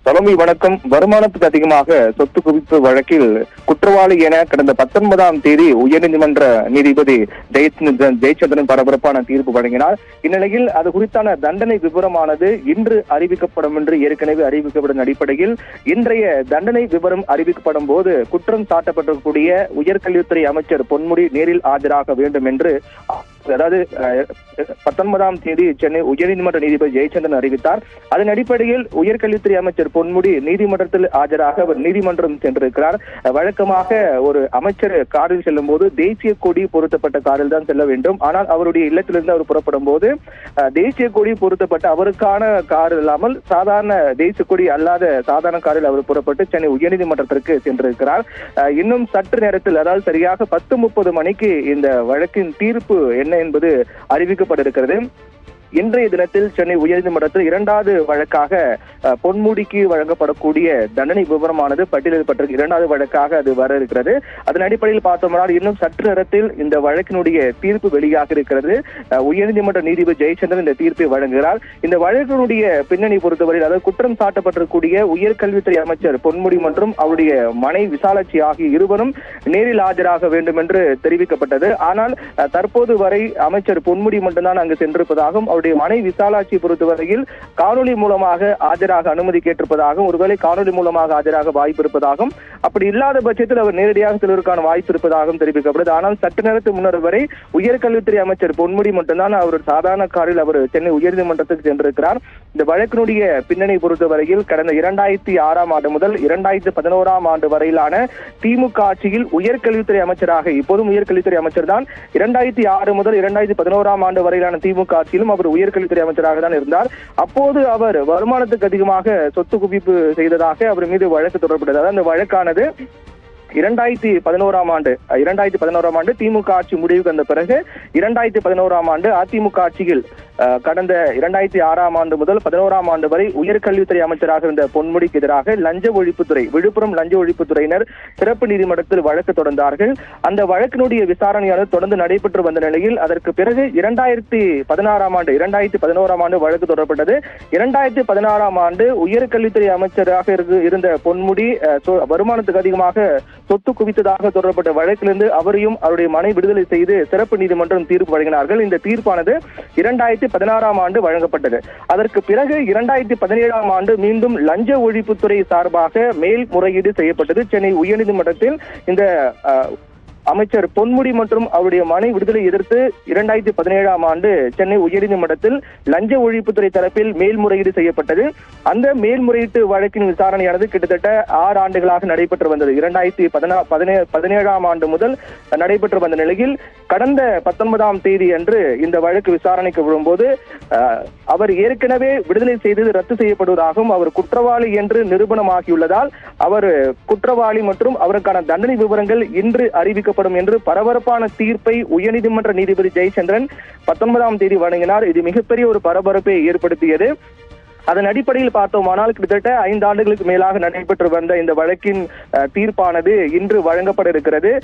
தலைமை வணக்கம். வருமானத்துக்கு அதிகமாக சொத்து குவிப்பு வழக்கில் குற்றவாளி என கடந்த 19ஆம் தேதி உயர்நீதிமன்ற நீதிபதி ஜெயச்சந்திரன் பரபரப்பான தீர்ப்பு வழங்கினார். இந்நிலையில் அது குறித்தான தண்டனை விவரமானது இன்று அறிவிக்கப்படும் என்று ஏற்கனவே அறிவிக்கப்படும் அடிப்படையில் இன்றைய தண்டனை விவரம் அறிவிக்கப்படும் போது குற்றம் சாட்டப்பட்டிருக்கக்கூடிய உயர்கல்வித்துறை அமைச்சர் பொன்முடி நேரில் ஆஜராக வேண்டும் என்று, அதாவது 19ஆம் தேதி சென்னை உயர்நீதிமன்ற நீதிபதி ஜெயச்சந்திரன் அறிவித்தார். அதன் அடிப்படையில் உயர்கல்வித்துறை அமைச்சர் பொன்முடி நீதிமன்றத்தில் ஆஜராக அவர் நீதிமன்றம் சென்றிருக்கிறார். வழக்கமாக ஒரு அமைச்சர் காரில் செல்லும் போது தேசிய கொடி பொருத்தப்பட்ட காரில் தான் செல்ல வேண்டும். ஆனால் அவருடைய இல்லத்திலிருந்து அவர் புறப்படும் போது தேசிய கொடி பொருத்தப்பட்ட அவருக்கான கார் இல்லாமல் சாதாரண தேசிய கொடி அல்லாத சாதாரண காரில் அவர் புறப்பட்டு சென்னை உயர்நீதிமன்றத்திற்கு சென்றிருக்கிறார். இன்னும் சற்று நேரத்தில், அதாவது சரியாக 10:30 மணிக்கு இந்த வழக்கின் தீர்ப்பு என்ன என்பது அறிவிக்கப்பட இருக்கிறது. இன்றைய தினத்தில் சென்னை உயர்நீதிமன்றத்தில் 2வது வழக்காக பொன்முடிக்கு வழங்கப்படக்கூடிய தண்டனை விவரமானது பட்டியலிடப்பட்டிருக்கு. 2வது வழக்காக அது வர இருக்கிறது. அதன் அடிப்படையில் பார்த்தோம்னால் இன்னும் சற்று நேரத்தில் இந்த வழக்கினுடைய தீர்ப்பு வெளியாக இருக்கிறது. உயர்நீதிமன்ற நீதிபதி ஜெயச்சந்திரன் இந்த தீர்ப்பை வழங்குகிறார். இந்த வழக்கினுடைய பின்னணி பொறுத்தவரையில், அதாவது குற்றம் சாட்டப்பட்டிருக்கக்கூடிய உயர்கல்வித்துறை அமைச்சர் பொன்முடி மற்றும் அவருடைய மனைவி விசாலாட்சி ஆகிய இருவரும் நேரில் ஆஜராக வேண்டும் என்று தெரிவிக்கப்பட்டது. ஆனால் தற்போது வரை அமைச்சர் பொன்முடி மட்டும்தான் அங்கு சென்றிருப்பதாகவும், அவருடைய மனைவி விசாலாட்சியை பொறுத்தவரையில் காணொலி மூலமாக ஆஜராக அனுமதி கேட்டிருப்பதாகவும், ஒருவேளை காணொலி மூலமாக ஆஜராக வாய்ப்பு இருப்பதாகவும், அப்படி இல்லாத பட்சத்தில் அவர் நேரடியாக செல்வதற்கான வாய்ப்பு இருப்பதாகவும் தெரிவிக்கப்படுது. ஆனால் சற்று நேரத்துக்கு முன்னர் வரை உயர்கல்வித்துறை அமைச்சர் பொன்முடி மட்டும்தான் அவர் சாதாரண காரில் அவர் சென்னை உயர்நீதிமன்றத்துக்கு சென்றிருக்கிறார். இந்த வழக்கினுடைய பின்னணி பொறுத்தவரையில் கடந்த 2006ஆம் ஆண்டு முதல் 2011ஆம் ஆண்டு வரையிலான திமுக ஆட்சியில் உயர்கல்வித்துறை அமைச்சராக, இப்போதும் உயர்கல்வித்துறை அமைச்சர் தான், 2006 முதல் 2011ஆம் ஆண்டு வரையிலான திமுக ஆட்சியிலும் அவர் உயர்கல்வித்துறை அமைச்சராக தான் இருந்தார். அப்போது அவர் வருமானத்துக்கு அதிகமாக சொத்து குவிப்பு செய்ததாக அவர் மீது வழக்கு தொடரப்பட்டது. அந்த வழக்கானது 2011ஆம் ஆண்டு திமுக ஆட்சி முடிவுக்கு வந்த பிறகு 2011ஆம் ஆண்டு அதிமுக ஆட்சியில் கடந்த 2006ஆம் ஆண்டு முதல் 2011ஆம் ஆண்டு வரை உயர்கல்வித்துறை அமைச்சராக இருந்த பொன்முடிக்கு எதிராக லஞ்ச ஒழிப்புத்துறை, விழுப்புரம் லஞ்ச ஒழிப்புத்துறையினர் சிறப்பு நீதிமன்றத்தில் வழக்கு தொடர்ந்தார்கள். அந்த வழக்கினுடைய விசாரணையானது தொடர்ந்து நடைபெற்று வந்த நிலையில் அதற்கு பிறகு 2011ஆம் ஆண்டு வழக்கு தொடரப்பட்டது. 2016ஆம் ஆண்டு உயர்கல்வித்துறை அமைச்சராக இருந்த பொன்முடி வருமானத்துக்கு அதிகமாக சொத்து குவித்ததாக தொடரப்பட்ட வழக்கிலிருந்து அவரையும் அவருடைய மனை விடுதலை செய்து சிறப்பு நீதிமன்றம் தீர்ப்பு வழங்கினார்கள். இந்த தீர்ப்பானது 2016ஆம் ஆண்டு வழங்கப்பட்டது. அதற்கு பிறகு 2017ஆம் ஆண்டு மீண்டும் லஞ்ச ஒழிப்புத்துறை சார்பாக மேல்முறையீடு செய்யப்பட்டது. சென்னை உயர்நீதிமன்றத்தில் இந்த அமைச்சர் பொன்முடி மற்றும் அவருடைய மனை விடுதலை எதிர்த்து 2017ஆம் ஆண்டு சென்னை உயர்நீதிமன்றத்தில் லஞ்ச ஒழிப்புத்துறை தரப்பில் மேல்முறையீடு செய்யப்பட்டது. அந்த மேல்முறையீட்டு வழக்கின் விசாரணையானது கிட்டத்தட்ட 6 ஆண்டுகளாக நடைபெற்று வந்தது. 2017ஆம் ஆண்டு முதல் நடைபெற்று வந்த நிலையில் கடந்த 19ஆம் தேதி அன்று இந்த வழக்கு விசாரணைக்கு விழும்போது அவர் ஏற்கனவே விடுதலை செய்தது ரத்து செய்யப்படுவதாகவும், அவர் குற்றவாளி என்று நிரூபணமாகியுள்ளதால் அவர் குற்றவாளி மற்றும் அவருக்கான தண்டனை விவரங்கள் இன்று அறிவிக்கப்படும் என்று பரபரப்பான தீர்ப்பை உயர்நீதிமன்ற நீதிபதி ஜெயச்சந்திரன் 19ஆம் தேதி வழங்கினார். இது மிகப்பெரிய ஒரு பரபரப்பை ஏற்படுத்தியது. அதன் அடிப்படையில் பார்த்தோமானால் கிட்டத்தட்ட 5 ஆண்டுகளுக்கு மேலாக நடைபெற்று வந்த இந்த வழக்கின் தீர்ப்பானது இன்று வழங்கப்பட இருக்கிறது.